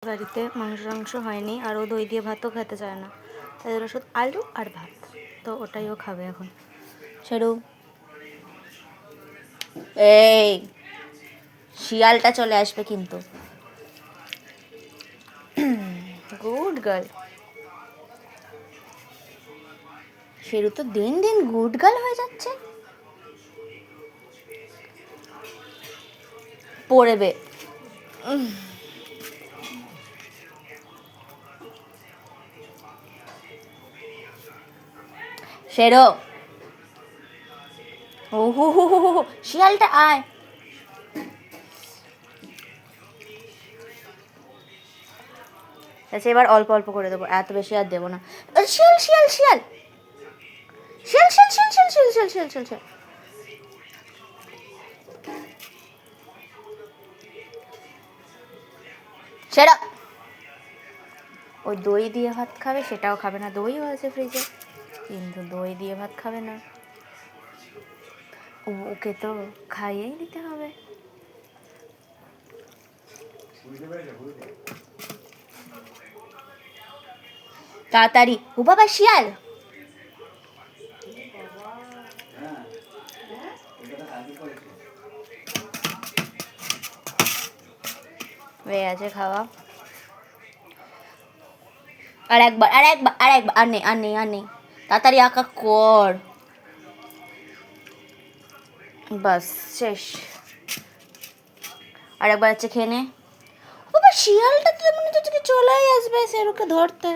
বাড়িতে মাংস হয়নি, আর ও দই দিয়ে ভাতও খেতে চায় না, তাই জন্য শুধু আলু আর ভাত, তো ওটাই ও খাবে এখন। সেরু, এই শিয়ালটা চলে আসবে কিন্তু। Good girl. শেরু তো দিন দিন গুড গার্ল হয়ে যাচ্ছে। পড়বে। শেরো, ও হু হু হু হু, শিয়ালটা আয়। আচ্ছা, এবার অল্প অল্প করে দেবো, এত বেশি আর দেবো না। শিয়াল শিয়াল শিয়াল শিয়াল শিয়াল শিয়াল শিয়াল শিয়াল শিয়াল শিয়াল শিয়াল শিয়াল। সেটা ওই দই দিয়ে ভাত খাবে, সেটাও খাবে না। দইও আছে ফ্রিজে, কিন্তু দই দিয়ে ভাত খাবে না। ওকে তো খাইয়েই দিতে হবে। তাড়াতাড়ি। ও বাবা, শিয়াল। হয়ে আছে খাওয়া। আর একবার আর একবার আর একবার, আর নেই আর নেই আর নেই। তাড়াতাড়ি আঁকা কর, বাস শেষ। আর একবার আছে, খেয়ে নে। বাবা, শিয়ালটা তো মনে হচ্ছে চলেই আসবে সেরুকে ধরতে।